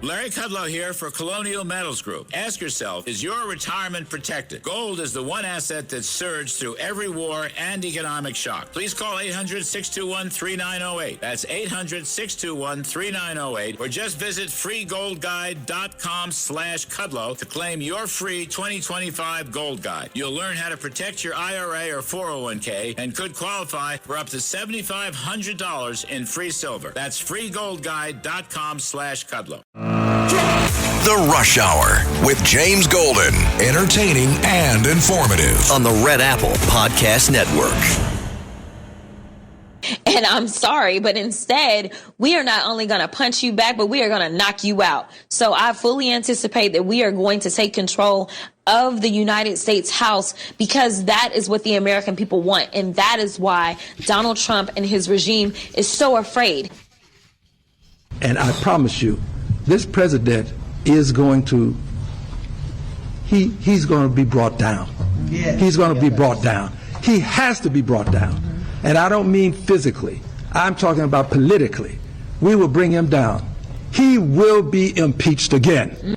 Larry Kudlow here for Colonial Metals Group. Ask yourself, is your retirement protected? Gold is the one asset that's surged through every war and economic shock. Please call 800-621-3908. That's 800-621-3908. Or just visit freegoldguide.com/Kudlow to claim your free 2025 Gold Guide. You'll learn how to protect your IRA or 401k and could qualify for up to $7,500 in free silver. That's freegoldguide.com/Kudlow. The Rush Hour with James Golden. Entertaining and informative on the Red Apple Podcast Network. And I'm sorry, but instead, we are not only going to punch you back, but we are going to knock you out. So I fully anticipate that we are going to take control of the United States House, because that is what the American people want. And that is why Donald Trump and his regime is so afraid. And I promise you, this president is going to, he's going to be brought down. Yeah. He's going to be brought down. He has to be brought down. And I don't mean physically. I'm talking about politically. We will bring him down. He will be impeached again.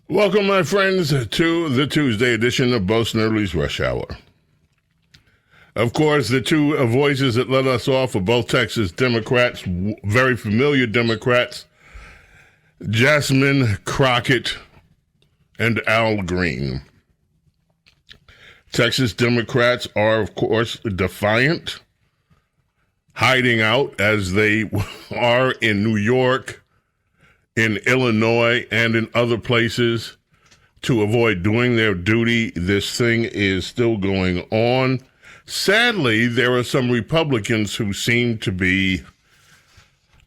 Welcome, my friends, to the Tuesday edition of Bo Snerdley's Rush Hour. Of course, the two voices that let us off are both Texas Democrats, very familiar Democrats, Jasmine Crockett and Al Green. Texas Democrats are, of course, defiant, hiding out as they are in New York, in Illinois, and in other places to avoid doing their duty. This thing is still going on. Sadly, there are some Republicans who seem to be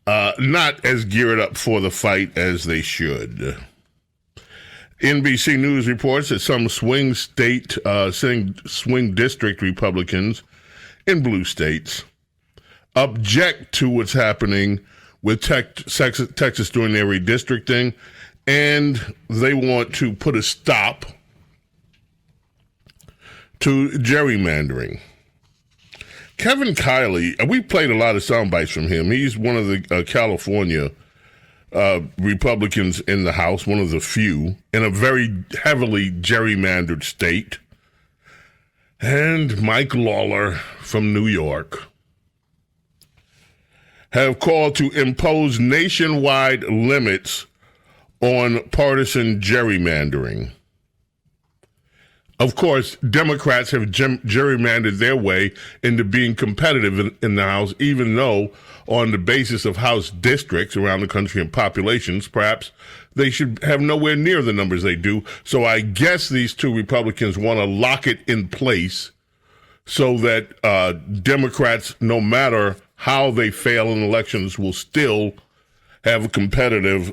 not as geared up for the fight as they should. NBC News reports that some swing district Republicans in blue states object to what's happening with Texas doing their redistricting, and they want to put a stop to gerrymandering. Kevin Kiley, we played a lot of sound bites from him. He's one of the California Republicans in the House, one of the few, in a very heavily gerrymandered state. And Mike Lawler from New York have called to impose nationwide limits on partisan gerrymandering. Of course, Democrats have gerrymandered their way into being competitive in the House, even though on the basis of House districts around the country and populations, perhaps they should have nowhere near the numbers they do. So I guess these two Republicans want to lock it in place so that Democrats, no matter how they fail in elections, will still have a competitive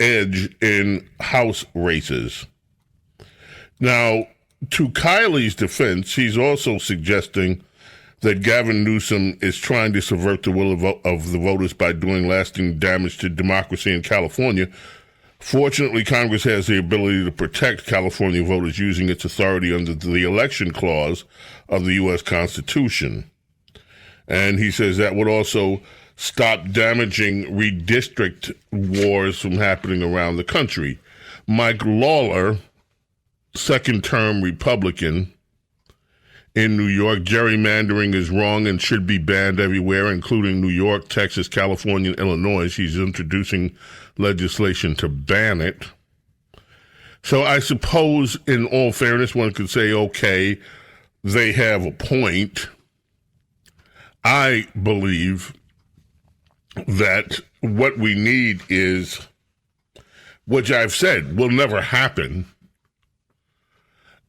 edge in House races. Now, to Kiley's defense, he's also suggesting that Gavin Newsom is trying to subvert the will of the voters by doing lasting damage to democracy in California. Fortunately, Congress has the ability to protect California voters using its authority under the election clause of the U.S. Constitution. And he says that would also stop damaging redistrict wars from happening around the country. Mike Lawler, second-term Republican in New York, gerrymandering is wrong and should be banned everywhere, including New York, Texas, California, and Illinois. He's introducing legislation to ban it. So I suppose, in all fairness, one could say, okay, they have a point. I believe that what we need is, which I've said will never happen,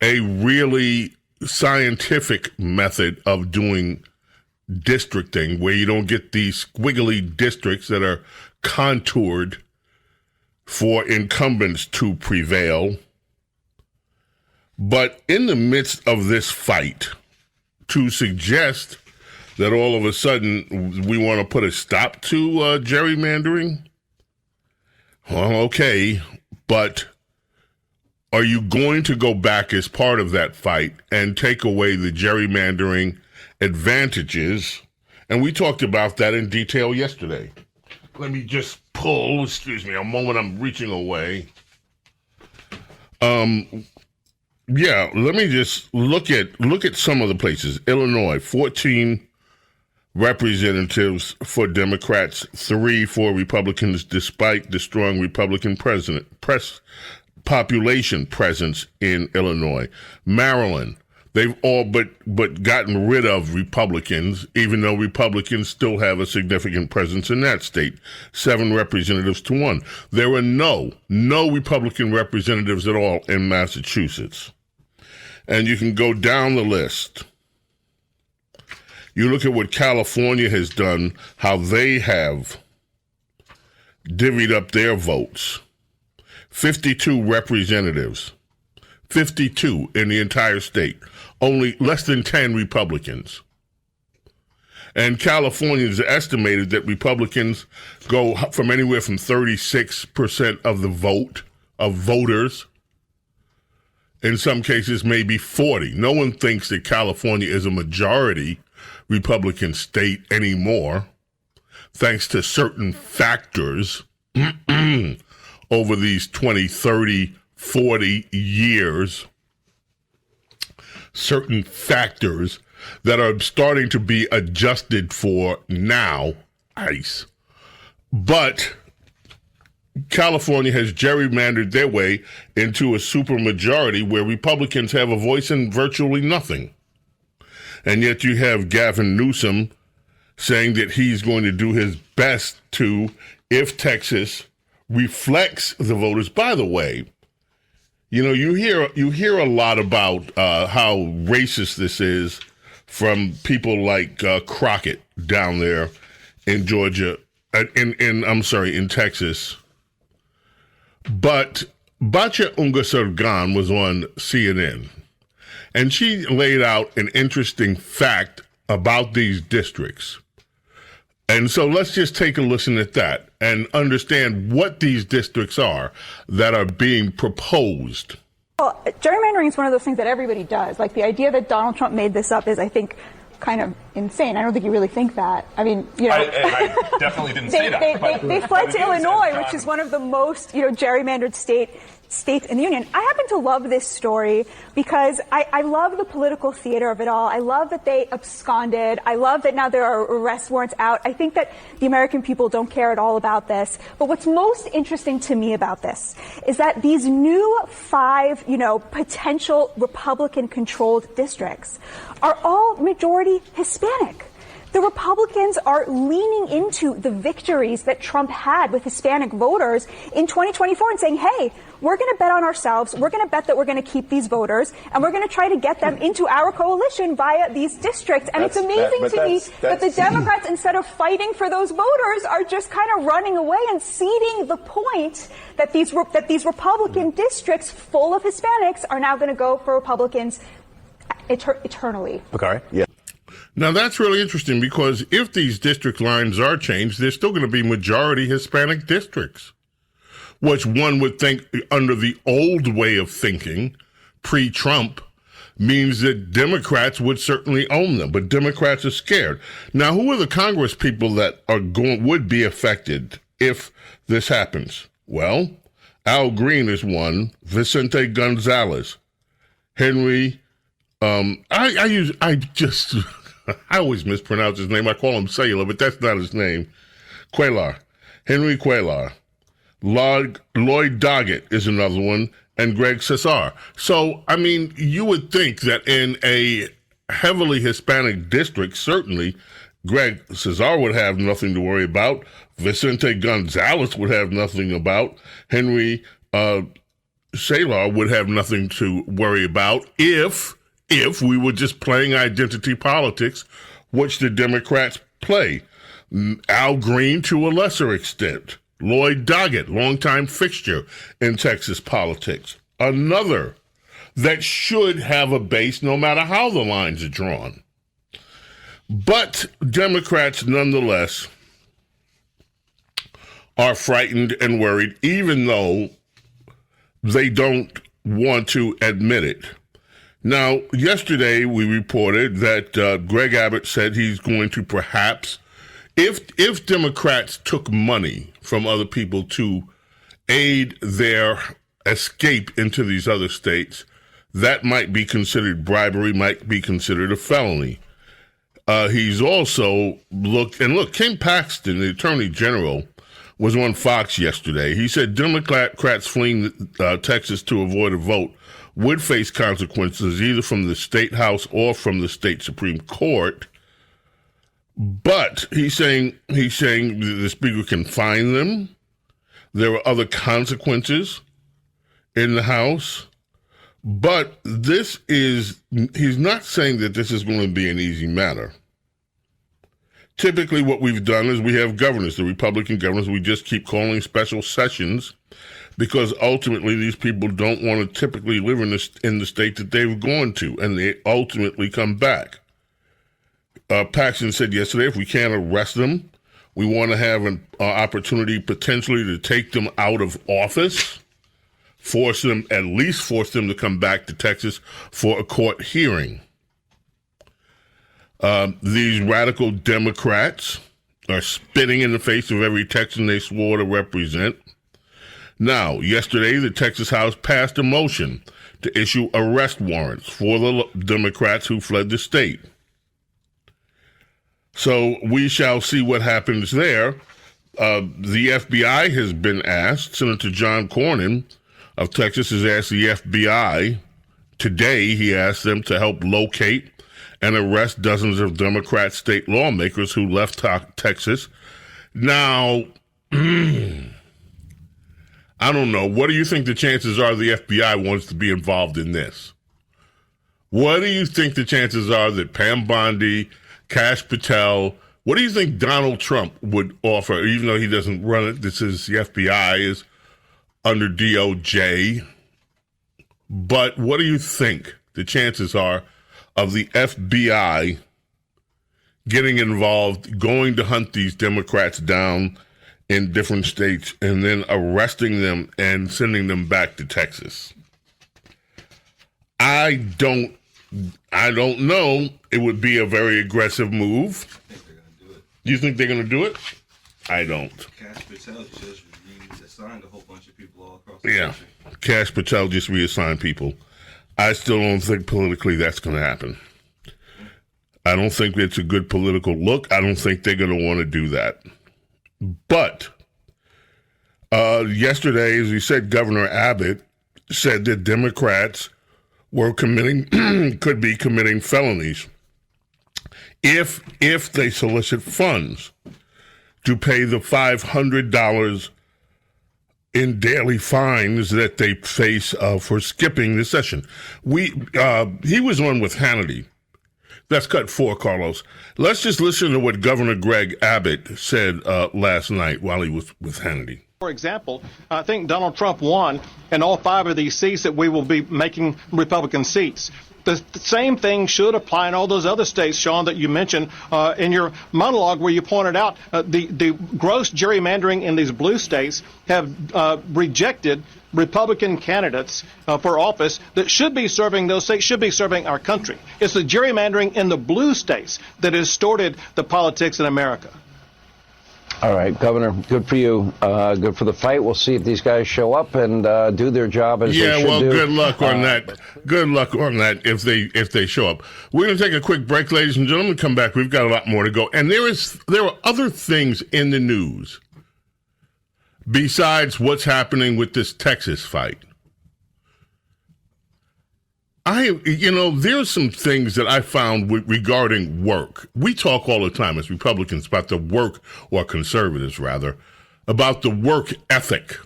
a really scientific method of doing districting where you don't get these squiggly districts that are contoured for incumbents to prevail. But in the midst of this fight, to suggest that all of a sudden we want to put a stop to gerrymandering, well, okay, but are you going to go back as part of that fight and take away the gerrymandering advantages? And we talked about that in detail yesterday. Let me just pull, excuse me, a moment, I'm reaching away. Yeah, let me just look at some of the places. Illinois, 14 representatives for Democrats, 3 for Republicans, despite the strong Republican population presence in Illinois. Maryland, they've all but gotten rid of Republicans, even though Republicans still have a significant presence in that state. 7 representatives to 1. There were no Republican representatives at all in Massachusetts. And you can go down the list. You look at what California has done, how they have divvied up their votes. 52 representatives. 52 in the entire state. Only less than 10 Republicans. And Californians estimated that Republicans go from anywhere from 36% of the vote, of voters, in some cases maybe 40. No one thinks that California is a majority Republican state anymore, thanks to certain factors over these 20, 30, 40 years. Certain factors that are starting to be adjusted for now, ICE. But California has gerrymandered their way into a supermajority where Republicans have a voice in virtually nothing. And yet you have Gavin Newsom saying that he's going to do his best to, if Texas reflects the voters. By the way, you know, you hear a lot about how racist this is from people like Crockett down there in Georgia, in Texas. But Bacha Ungasurgan was on CNN, and she laid out an interesting fact about these districts. And so let's just take a listen at that and understand what these districts are that are being proposed. Well, gerrymandering is one of those things that everybody does. Like, the idea that Donald Trump made this up is, I think, kind of insane. I don't think you really think that. I mean, you know, I definitely didn't say that. They fled to Illinois, which is one of the most, gerrymandered states in the union. I happen to love this story because I love the political theater of it all. I love that they absconded. I love that now there are arrest warrants out. I think that the American people don't care at all about this. But what's most interesting to me about this is that these new 5, potential Republican-controlled districts are all majority Hispanic. The Republicans are leaning into the victories that Trump had with Hispanic voters in 2024 and saying, hey, we're going to bet on ourselves. We're going to bet that we're going to keep these voters, and we're going to try to get them into our coalition via these districts. And it's amazing to me that the Democrats, instead of fighting for those voters, are just kind of running away and ceding the point that these Republican districts full of Hispanics are now going to go for Republicans eternally. Okay. Yeah. Now, that's really interesting because if these district lines are changed, there's still going to be majority Hispanic districts, which one would think under the old way of thinking, pre-Trump, means that Democrats would certainly own them. But Democrats are scared. Now, who are the Congress people that would be affected if this happens? Well, Al Green is one, Vicente Gonzalez, Henry, I always mispronounce his name. I call him Sailor, but that's not his name. Cuellar. Henry Cuellar. Lloyd Doggett is another one, and Greg Cesar. So, I mean, you would think that in a heavily Hispanic district, certainly, Greg Cesar would have nothing to worry about. Vicente Gonzalez would have nothing about. Henry Sailor would have nothing to worry about if we were just playing identity politics, which the Democrats play. Al Green to a lesser extent. Lloyd Doggett, longtime fixture in Texas politics. Another that should have a base no matter how the lines are drawn. But Democrats, nonetheless, are frightened and worried, even though they don't want to admit it. Now, yesterday we reported that Greg Abbott said he's going to perhaps if Democrats took money from other people to aid their escape into these other states, that might be considered bribery, might be considered a felony. He's also look, Ken Paxton, the Attorney General, was on Fox yesterday. He said Democrats fleeing Texas to avoid a vote would face consequences either from the state house or from the state Supreme Court. But he's saying the speaker can fine them. There are other consequences in the House. But he's not saying that this is going to be an easy matter. Typically what we've done is we have governors, the Republican governors, we just keep calling special sessions because ultimately these people don't want to typically live in the state that they've gone to, and they ultimately come back. Paxton said yesterday, if we can't arrest them, we want to have an opportunity potentially to take them out of office, at least force them to come back to Texas for a court hearing. These radical Democrats are spitting in the face of every Texan they swore to represent. Now, yesterday, the Texas House passed a motion to issue arrest warrants for the Democrats who fled the state. So we shall see what happens there. The FBI has been asked. Senator John Cornyn of Texas has asked the FBI today, he asked them to help locate and arrest dozens of Democrat state lawmakers who left Texas. Now, I don't know. What do you think the chances are the FBI wants to be involved in this? What do you think the chances are that Pam Bondi, Kash Patel, what do you think Donald Trump would offer, even though he doesn't run it? This is the FBI is under DOJ. But what do you think the chances are of the FBI getting involved, going to hunt these Democrats down in different states and then arresting them and sending them back to Texas? I don't know. It would be a very aggressive move. I think they're going to do it. You think they're going to do it? I don't. Kash Patel just reassigned a whole bunch of people all across the country. Kash Patel just reassigned people. I still don't think politically that's going to happen. I don't think it's a good political look. I don't think they're going to want to do that. But yesterday, as we said, Governor Abbott said that Democrats were could be committing felonies if they solicit funds to pay the $500 in daily fines that they face for skipping the session. He was on with Hannity. That's cut 4, Carlos. Let's just listen to what Governor Greg Abbott said last night while he was with Hannity. For example, I think Donald Trump won in all 5 of these seats that we will be making Republican seats. The same thing should apply in all those other states, Sean, that you mentioned in your monologue where you pointed out the gross gerrymandering in these blue states have rejected Republican candidates for office that should be serving those states, should be serving our country. It's the gerrymandering in the blue states that has distorted the politics in America. All right, Governor, good for you. Good for the fight. We'll see if these guys show up and do their job as they should do. Yeah, well, good luck on that. Good luck on that if they show up. We're going to take a quick break, ladies and gentlemen. Come back. We've got a lot more to go. And there are other things in the news besides what's happening with this Texas fight. There's some things that I found regarding work. We talk all the time as Republicans about the work, or conservatives rather, about the work ethic.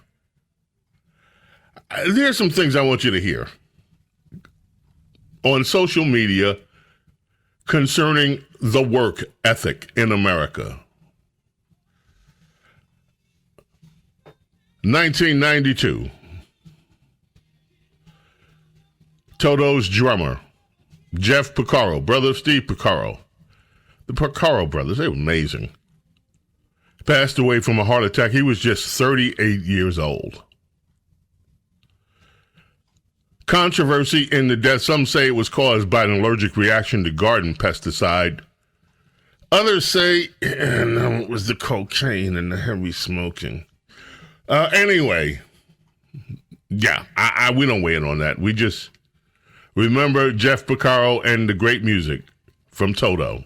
There's some things I want you to hear on social media concerning the work ethic in America. 1992. Toto's drummer, Jeff Porcaro, brother of Steve Porcaro. The Porcaro brothers, they were amazing. Passed away from a heart attack. He was just 38 years old. Controversy in the death. Some say it was caused by an allergic reaction to garden pesticide. Others say, no, it was the cocaine and the heavy smoking. Anyway, yeah, we don't weigh in on that. We just remember Jeff Porcaro and the great music from Toto.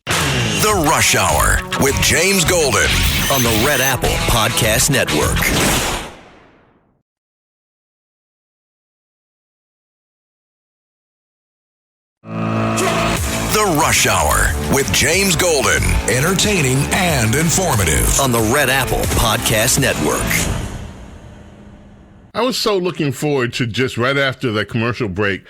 The Rush Hour with James Golden on the Red Apple Podcast Network. The Rush Hour with James Golden. Entertaining and informative on the Red Apple Podcast Network. I was so looking forward to just right after that commercial break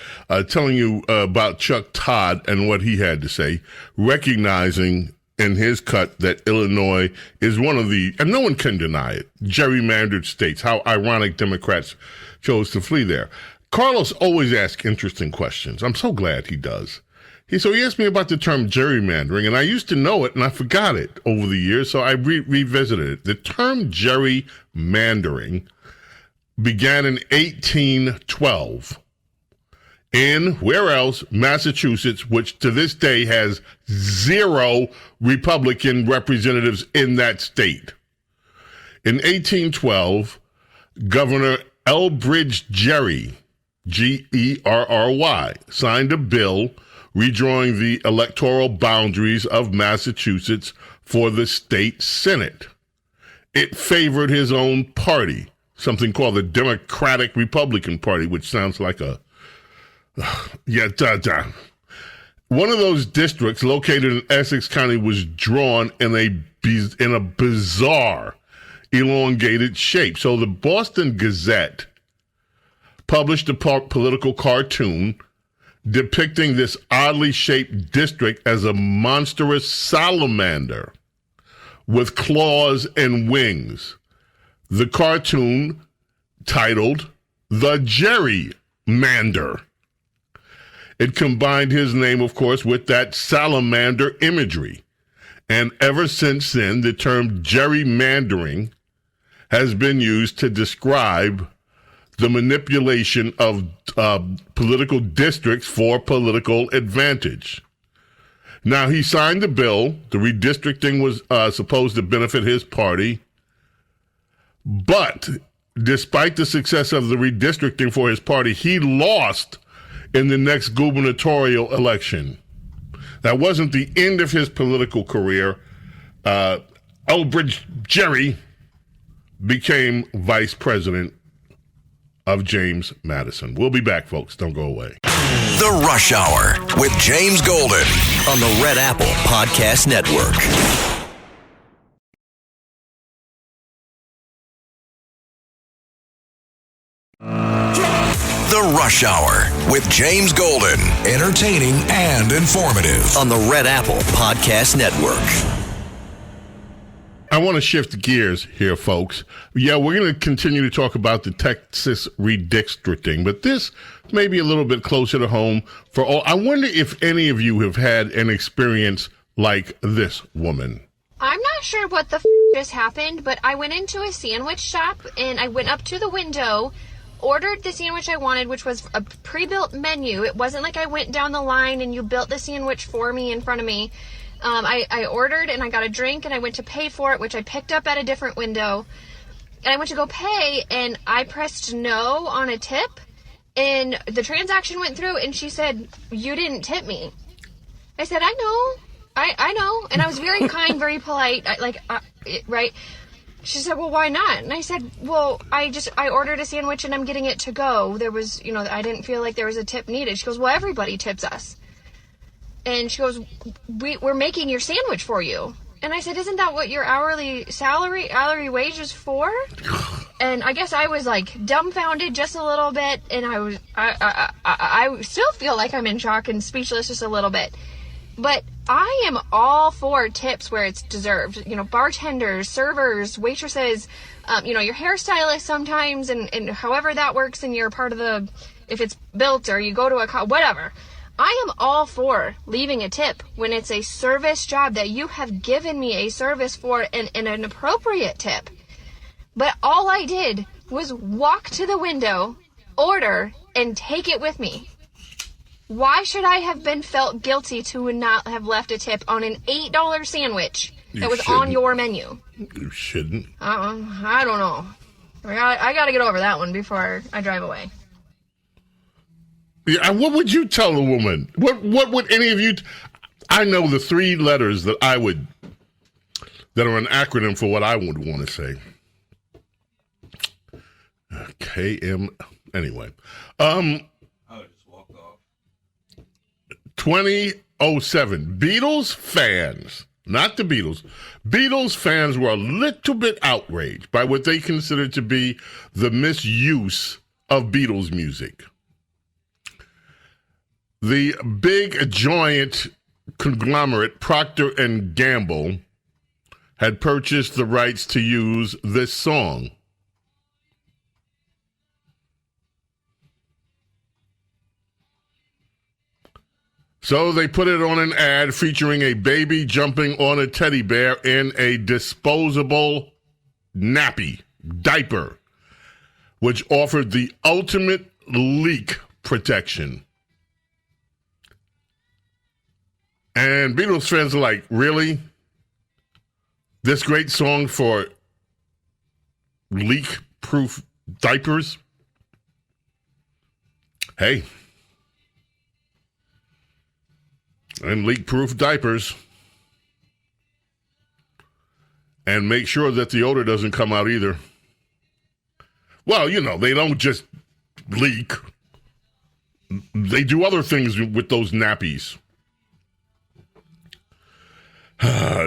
telling you about Chuck Todd and what he had to say, recognizing in his cut that Illinois is one of the, and no one can deny it, gerrymandered states. How ironic Democrats chose to flee there. Carlos always asks interesting questions. I'm so glad he does. So he asked me about the term gerrymandering, and I used to know it, and I forgot it over the years, so I revisited it. The term gerrymandering began in 1812 in, where else? Massachusetts, which to this day has 0 Republican representatives in that state. In 1812, Governor Elbridge Gerry, Gerry, signed a bill redrawing the electoral boundaries of Massachusetts for the state Senate. It favored his own party, something called the Democratic Republican Party, which sounds like a One of those districts located in Essex County was drawn in a bizarre, elongated shape. So the Boston Gazette published a political cartoon depicting this oddly shaped district as a monstrous salamander with claws and wings. The cartoon titled The Gerrymander. It combined his name, of course, with that salamander imagery. And ever since then, the term gerrymandering has been used to describe the manipulation of political districts for political advantage. Now, he signed the bill. The redistricting was supposed to benefit his party. But despite the success of the redistricting for his party, he lost in the next gubernatorial election. That wasn't the end of his political career. Elbridge Gerry became vice president of James Madison. We'll be back, folks. Don't go away. The Rush Hour with James Golden on the Red Apple Podcast Network. The Rush Hour with James Golden. Entertaining and informative on the Red Apple Podcast Network. I want to shift gears here, folks. Yeah, we're going to continue to talk about the Texas redistricting, but this may be a little bit closer to home for all. I wonder if any of you have had an experience like this woman. I'm not sure what the just happened, but I went into a sandwich shop and I went up to the window, ordered the sandwich I wanted, which was a pre-built menu. It wasn't like I went down the line and you built the sandwich for me in front of me. I ordered and I got a drink and I went to pay for it, which I picked up at a different window. And I went to go pay and I pressed no on a tip and the transaction went through and she said, "You didn't tip me." I said, "I know. I know." And I was very kind, very polite. Right? She said, "Well, why not?" And I said, "Well, I ordered a sandwich and I'm getting it to go. There was, I didn't feel like there was a tip needed." She goes, "Well, everybody tips us." And she goes, we're making your sandwich for you. And I said, "Isn't that what your hourly wage is for?" And I guess I was like dumbfounded just a little bit. And I still feel like I'm in shock and speechless just a little bit. But I am all for tips where it's deserved. Bartenders, servers, waitresses, your hairstylist sometimes, and however that works and you're part of if it's built or you go to whatever. I am all for leaving a tip when it's a service job that you have given me a service for and an appropriate tip. But all I did was walk to the window, order, and take it with me. Why should I have been felt guilty to not have left a tip on an $8 sandwich that was on your menu? You shouldn't. I don't know. I got to get over that one before I drive away. Yeah, what would you tell a woman? What would any of you... I know the three letters that are an acronym for what I would want to say. KM... Anyway. I would just walk off. 2007. Beatles fans, not the Beatles, Beatles fans were a little bit outraged by what they considered to be the misuse of Beatles music. The big, giant conglomerate, Procter & Gamble, had purchased the rights to use this song. So they put it on an ad featuring a baby jumping on a teddy bear in a disposable nappy diaper, which offered the ultimate leak protection. And Beatles fans are like, really? This great song for leak-proof diapers? Hey. And leak-proof diapers. And make sure that the odor doesn't come out either. Well, you know, they don't just leak. They do other things with those nappies.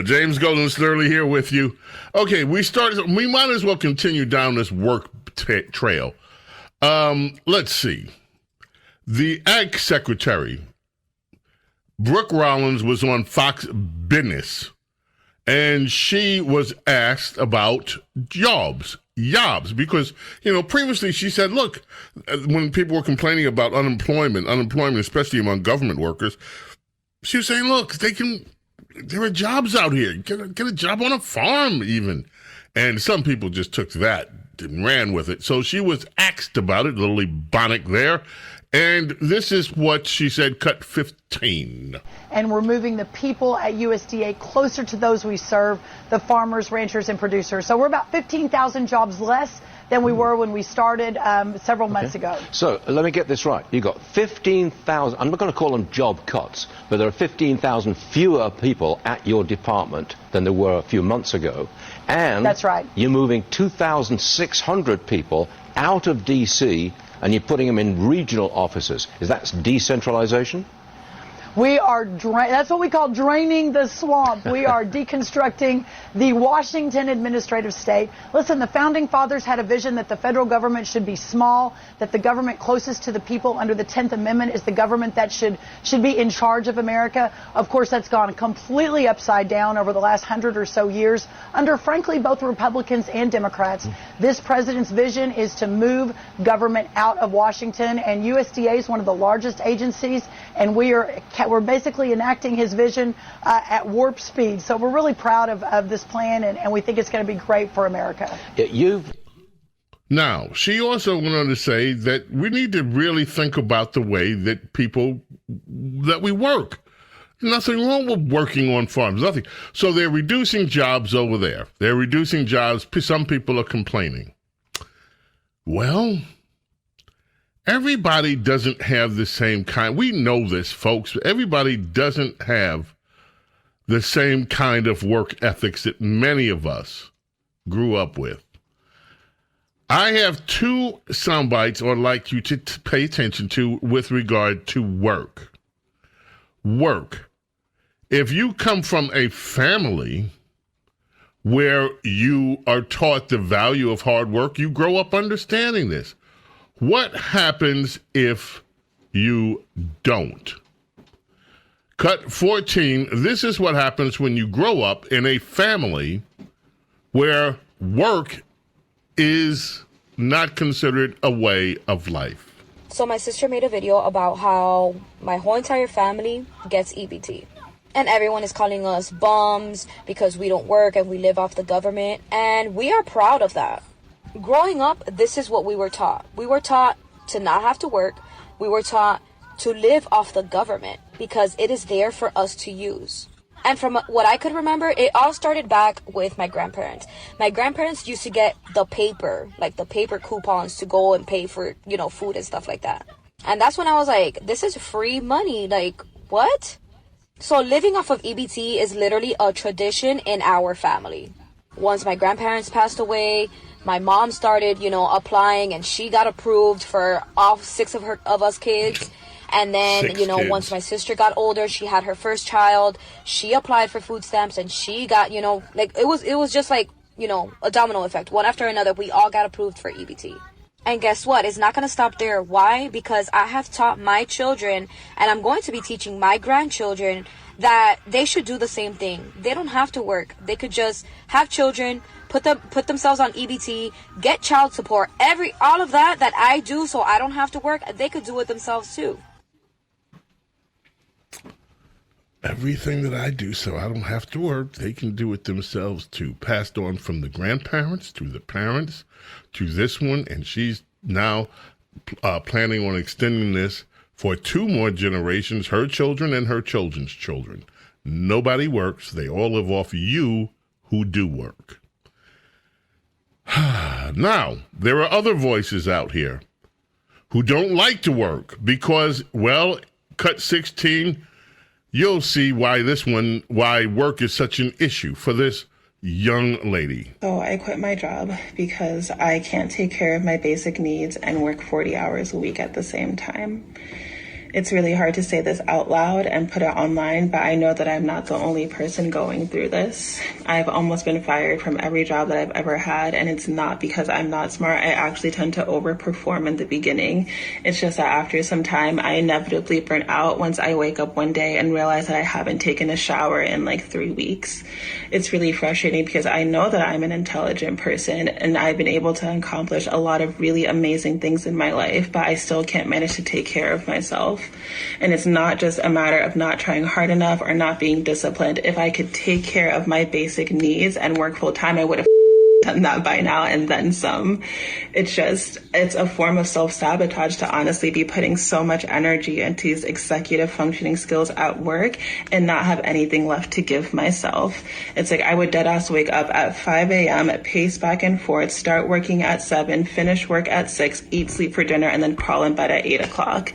James Golden, Snerdley here with you. Okay, we might as well continue down this work trail. Let's see. The Ag Secretary, Brooke Rollins, was on Fox Business, and she was asked about jobs, because, you know, previously she said, look, when people were complaining about unemployment, especially among government workers, she was saying, look, there are jobs out here. Get a job on a farm even. And some people just took that and ran with it. So she was asked about it, Lily Bonnick there. And this is what she said, cut 15. And we're moving the people at USDA closer to those we serve, the farmers, ranchers, and producers. So we're about 15,000 jobs less than we were when we started several months ago. So let me get this right. You got 15,000, I'm not going to call them job cuts, but there are 15,000 fewer people at your department than there were a few months ago. And that's right. You're moving 2,600 people out of D.C. and you're putting them in regional offices. Is that decentralization? We are, that's what we call draining the swamp. We are deconstructing the Washington administrative state. Listen, the founding fathers had a vision that the federal government should be small, that the government closest to the people under the 10th Amendment is the government that should be in charge of America. Of course, that's gone completely upside down over the last 100 or so years under, frankly, both Republicans and Democrats. This president's vision is to move government out of Washington, and USDA is one of the largest agencies, and we're basically enacting his vision at warp speed. So we're really proud of this plan, and we think it's going to be great for America. Now, she also went on to say that we need to really think about the way that we work. Nothing wrong with working on farms, nothing. So they're reducing jobs over there. They're reducing jobs. Some people are complaining. Well, everybody doesn't have the same kind. We know this, folks. Everybody doesn't have the same kind of work ethics that many of us grew up with. I have two sound bites I'd like you to pay attention to with regard to work. Work. If you come from a family where you are taught the value of hard work, you grow up understanding this. What happens if you don't? Cut 14. This is what happens when you grow up in a family where work is not considered a way of life. So my sister made a video about how my whole entire family gets EBT. And everyone is calling us bums because we don't work and we live off the government. And we are proud of that. Growing up, this is what we were taught. We were taught to not have to work. We were taught to live off the government because it is there for us to use. And from what I could remember, it all started back with my grandparents. My grandparents used to get the paper, like the paper coupons to go and pay for, you know, food and stuff like that. And that's when I was like, this is free money. Like, what? So living off of EBT is literally a tradition in our family. Once my grandparents passed away, my mom started, you know, applying, and she got approved for all 6 of us kids. And then, 6 you know, kids. once my sister got older, she had her first child. She applied for food stamps, and she got, you know, like it was just like, you know, a domino effect. One after another, we all got approved for EBT. And guess what? It's not going to stop there. Why? Because I have taught my children, and I'm going to be teaching my grandchildren, that they should do the same thing. They don't have to work. They could just have children, put themselves on EBT, get child support, all of that I do so I don't have to work, they could do it themselves too. Everything that I do so I don't have to work, they can do it themselves too. Passed on from the grandparents to the parents to this one, and she's now planning on extending this for 2 more generations, her children and her children's children. Nobody works. They all live off you who do work. Now, there are other voices out here who don't like to work because, well, cut 16, you'll see why work is such an issue for this young lady. So I quit my job because I can't take care of my basic needs and work 40 hours a week at the same time. It's really hard to say this out loud and put it online, but I know that I'm not the only person going through this. I've almost been fired from every job that I've ever had, and it's not because I'm not smart. I actually tend to overperform in the beginning. It's just that after some time, I inevitably burn out once I wake up one day and realize that I haven't taken a shower in like 3 weeks. It's really frustrating because I know that I'm an intelligent person and I've been able to accomplish a lot of really amazing things in my life, but I still can't manage to take care of myself. And it's not just a matter of not trying hard enough or not being disciplined. If I could take care of my basic needs and work full time, I would have done that by now and then some. It's a form of self-sabotage to honestly be putting so much energy into these executive functioning skills at work and not have anything left to give myself. It's like I would deadass wake up at 5 a.m., pace back and forth, start working at 7, finish work at 6, eat, sleep for dinner, and then crawl in bed at 8 o'clock.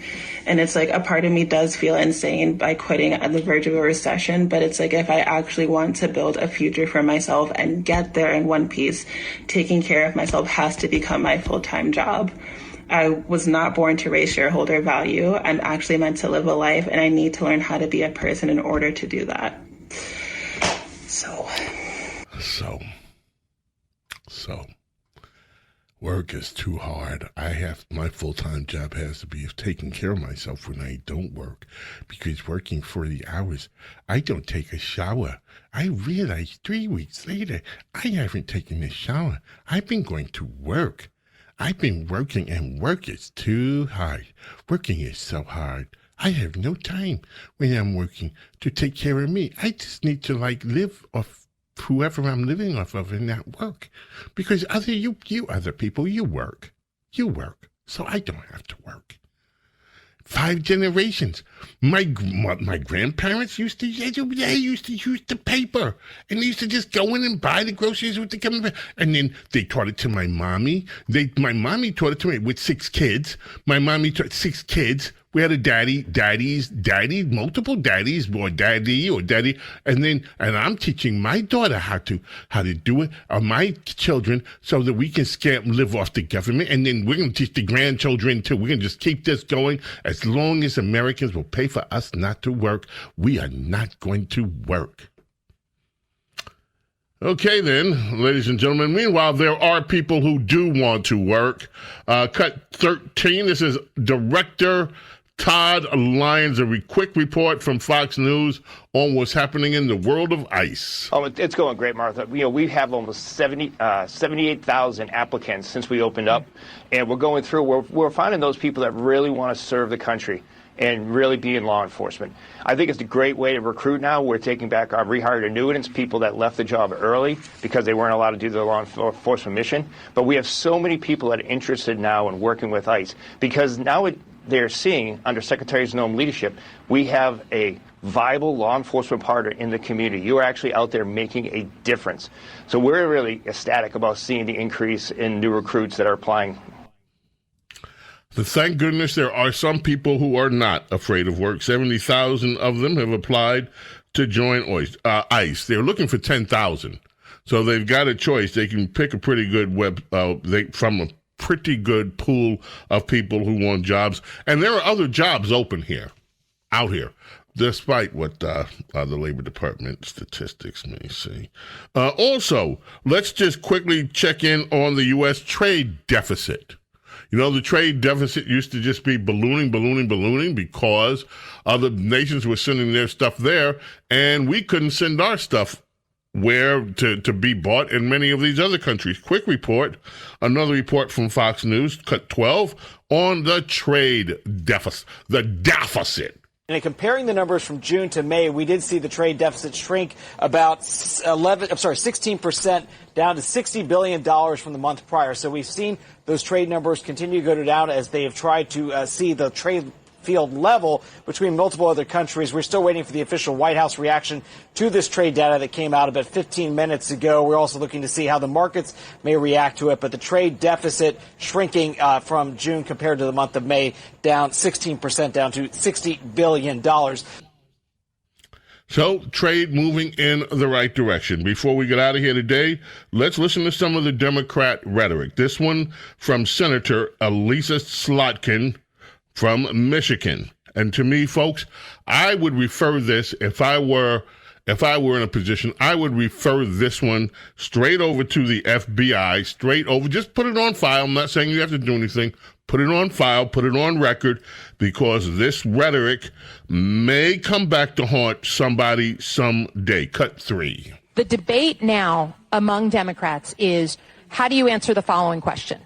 And it's like a part of me does feel insane by quitting at the verge of a recession, but it's like if I actually want to build a future for myself and get there in one piece, taking care of myself has to become my full-time job. I was not born to raise shareholder value. I'm actually meant to live a life, and I need to learn how to be a person in order to do that. So. Work is too hard. My full-time job has to be of taking care of myself when I don't work, because working 40 hours, I don't take a shower. I realized 3 weeks later, I haven't taken a shower. I've been going to work. I've been working, and work is too hard. Working is so hard. I have no time when I'm working to take care of me. I just need to live off whoever I'm living off of and not work. Because other people, you work. You work. So I don't have to work. 5 generations. My grandparents used to use the paper. And they used to just go in and buy the groceries with the company. And then they taught it to my mommy. My mommy taught it to me with 6 kids. My mommy taught 6 kids. We had a daddy, multiple daddies, or daddy. And I'm teaching my daughter how to do it, or my children, so that we can live off the government. And then we're going to teach the grandchildren too. We're going to just keep this going. As long as Americans will pay for us not to work, we are not going to work. Okay, then, ladies and gentlemen. Meanwhile, there are people who do want to work. Cut 13, this is Director Todd Lyons, a quick report from Fox News on what's happening in the world of ICE. Oh, it's going great, Martha. We have almost 78,000 applicants since we opened up, and we're going through. We're finding those people that really want to serve the country and really be in law enforcement. I think it's a great way to recruit now. We're taking back our rehired annuitants, people that left the job early because they weren't allowed to do their law enforcement mission. But we have so many people that are interested now in working with ICE, because now they're seeing under Secretary Znome's leadership, we have a viable law enforcement partner in the community. You are actually out there making a difference. So we're really ecstatic about seeing the increase in new recruits that are applying. Thank goodness there are some people who are not afraid of work. 70,000 of them have applied to join ICE. They're looking for 10,000. So they've got a choice. They can pick a pretty good from a pretty good pool of people who want jobs. And there are other jobs open out here, despite what the Labor Department statistics may say. Also, let's just quickly check in on the U.S. trade deficit. You know, the trade deficit used to just be ballooning because other nations were sending their stuff there, and we couldn't send our stuff where to be bought in many of these other countries. Quick report, another report from Fox News, cut 12, on the trade deficit, the deficit. And comparing the numbers from June to May, we did see the trade deficit shrink about 16% down to $60 billion from the month prior. So we've seen those trade numbers continue to go down as they have tried to see the trade field level between multiple other countries. We're still waiting for the official White House reaction to this trade data that came out about 15 minutes ago. We're also looking to see how the markets may react to it. But the trade deficit shrinking from June compared to the month of May, down 16%, down to $60 billion. So, trade moving in the right direction. Before we get out of here today, let's listen to some of the Democrat rhetoric. This one from Senator Elisa Slotkin from Michigan. And to me, folks, I would refer this, if I were in a position, I would refer this one straight over to the FBI, straight over. Just put it on file. I'm not saying you have to do anything. Put it on file, put it on record, because this rhetoric may come back to haunt somebody someday. Cut 3. The debate now among Democrats is, how do you answer the following question?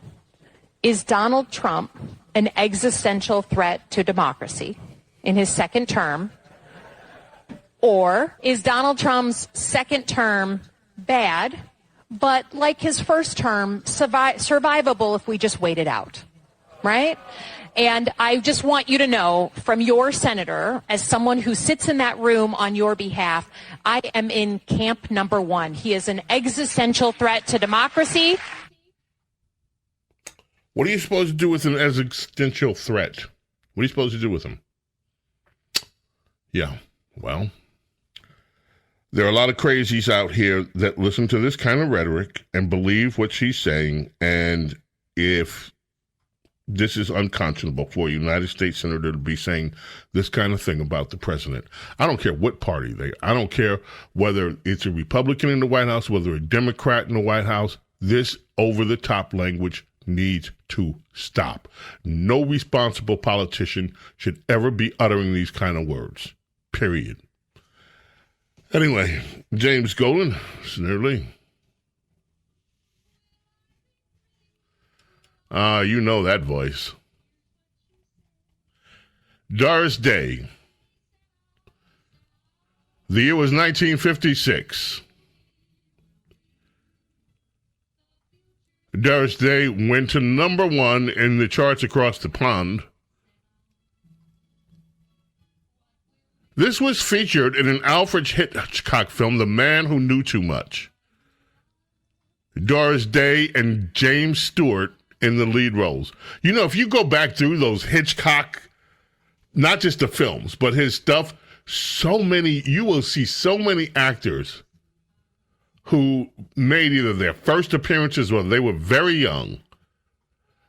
Is Donald Trump an existential threat to democracy in his second term? Or is Donald Trump's second term bad, but like his first term, survivable if we just wait it out? Right? And I just want you to know from your senator, as someone who sits in that room on your behalf, I am in camp number 1. He is an existential threat to democracy. What are you supposed to do with an existential threat? What are you supposed to do with him? Yeah, well, there are a lot of crazies out here that listen to this kind of rhetoric and believe what she's saying. And if this is unconscionable for a United States senator to be saying this kind of thing about the president, I don't care what party they are. I don't care whether it's a Republican in the White House, whether a Democrat in the White House. This over-the-top language needs to stop. No responsible politician should ever be uttering these kind of words. Period. Anyway, James Golden, Snerdley. You know that voice. Doris Day. The year was 1956. Doris Day went to number 1 in the charts across the pond. This was featured in an Alfred Hitchcock film, The Man Who Knew Too Much. Doris Day and James Stewart in the lead roles. You know, if you go back through those Hitchcock, not just the films, but his stuff, you will see so many actors who made either their first appearances or they were very young.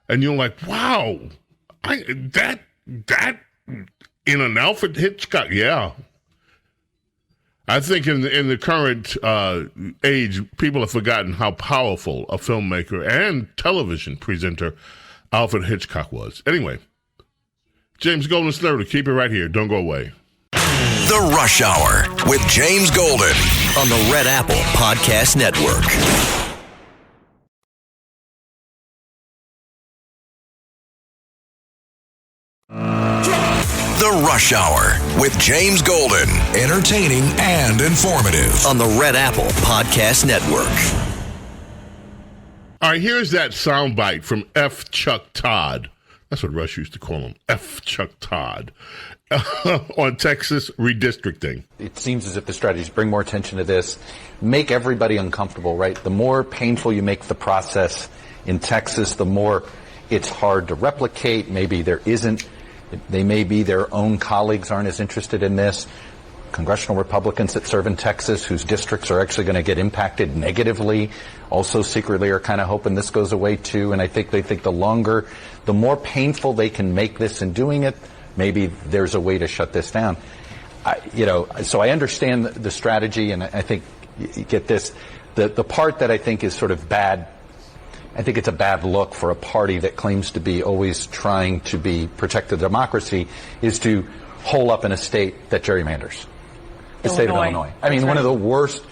And you're like, wow, that in an Alfred Hitchcock, yeah. I think in the current age, people have forgotten how powerful a filmmaker and television presenter Alfred Hitchcock was. Anyway, James Golden, Snerdley, keep it right here. Don't go away. The Rush Hour with James Golden on the Red Apple Podcast Network. The Rush Hour with James Golden. Entertaining and informative on the Red Apple Podcast Network. All right, here's that soundbite from F. Chuck Todd That's what Rush used to call him, F. Chuck Todd, on Texas redistricting. It seems as if the strategy is bring more attention to this, make everybody uncomfortable, right? The more painful you make the process in Texas, the more it's hard to replicate. Maybe there isn't. They may be their own colleagues aren't as interested in this. Congressional Republicans that serve in Texas whose districts are actually going to get impacted negatively also secretly are kind of hoping this goes away too. And I think they think the more painful they can make this in doing it, maybe there's a way to shut this down. So I understand the strategy, and I think you get this. The part that I think is sort of bad, I think it's a bad look for a party that claims to be always trying to protect the democracy, is to hole up in a state that gerrymanders. The state of Illinois. I mean, one of the worst,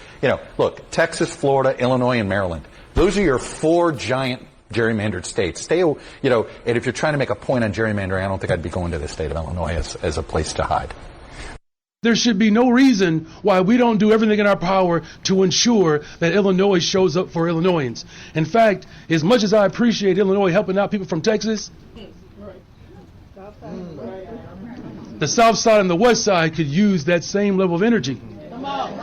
look, Texas, Florida, Illinois, and Maryland. Those are your 4 giant gerrymandered states. And if you're trying to make a point on gerrymandering, I don't think I'd be going to the state of Illinois as a place to hide. There should be no reason why we don't do everything in our power to ensure that Illinois shows up for Illinoisans. In fact, as much as I appreciate Illinois helping out people from Texas, the South Side and the West Side could use that same level of energy. Come on.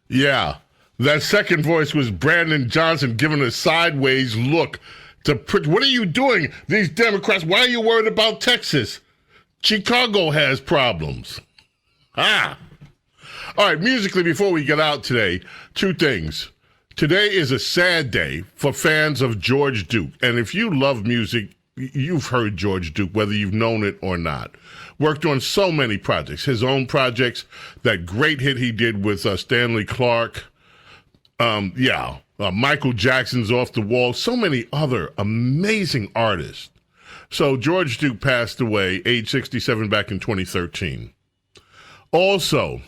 Yeah, that second voice was Brandon Johnson giving a sideways look to what are you doing? These Democrats, why are you worried about Texas? Chicago has problems. All right, musically, before we get out today, 2 things. Today is a sad day for fans of George Duke. And if you love music, you've heard George Duke, whether you've known it or not. Worked on so many projects, his own projects, that great hit he did with Stanley Clarke. Michael Jackson's Off the Wall, so many other amazing artists. So George Duke passed away, age 67, back in 2013. Also,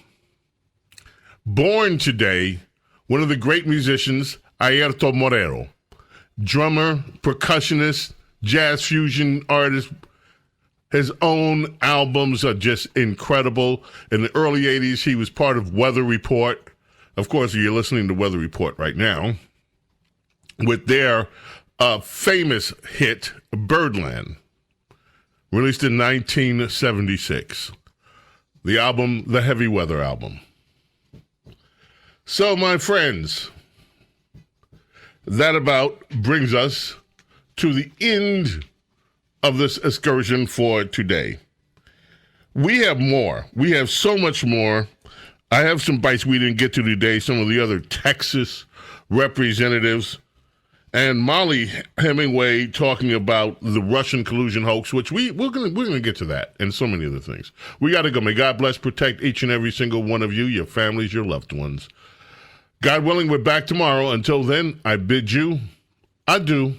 born today, one of the great musicians, Airto Morero, drummer, percussionist, jazz fusion artist. His own albums are just incredible. In the early 80s, he was part of Weather Report. Of course, you're listening to Weather Report right now with their famous hit, Birdland, released in 1976. The album, the Heavy Weather album. So, my friends, that about brings us to the end of this excursion for today. We have more. We have so much more. I have some bites we didn't get to today, some of the other Texas representatives, and Molly Hemingway talking about the Russian collusion hoax, which we're gonna get to that, and so many other things. We got to go. May God bless, protect each and every single one of you, your families, your loved ones. God willing, we're back tomorrow. Until then, I bid you adieu.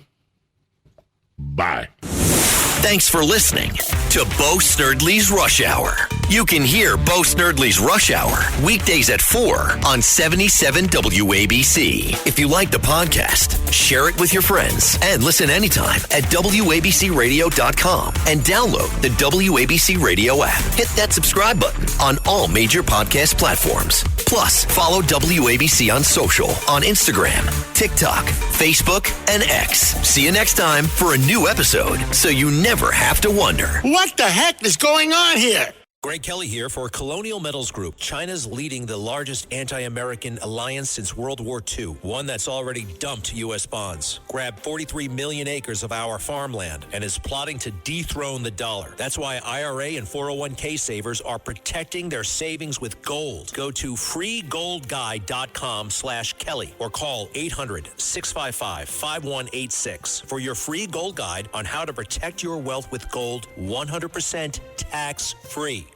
Bye. Thanks for listening to Bo Snerdley's Rush Hour. You can hear Bo Snerdley's Rush Hour weekdays at 4 on 77 WABC. If you like the podcast, share it with your friends and listen anytime at WABCRadio.com and download the WABC Radio app. Hit that subscribe button on all major podcast platforms. Plus, follow WABC on social on Instagram, TikTok, Facebook, and X. See you next time for a new episode so you never have to wonder. What the heck is going on here? Greg Kelly here for Colonial Metals Group. China's leading the largest anti-American alliance since World War II, one that's already dumped U.S. bonds, grabbed 43 million acres of our farmland, and is plotting to dethrone the dollar. That's why IRA and 401k savers are protecting their savings with gold. Go to freegoldguide.com/Kelly or call 800-655-5186 for your free gold guide on how to protect your wealth with gold 100% tax-free.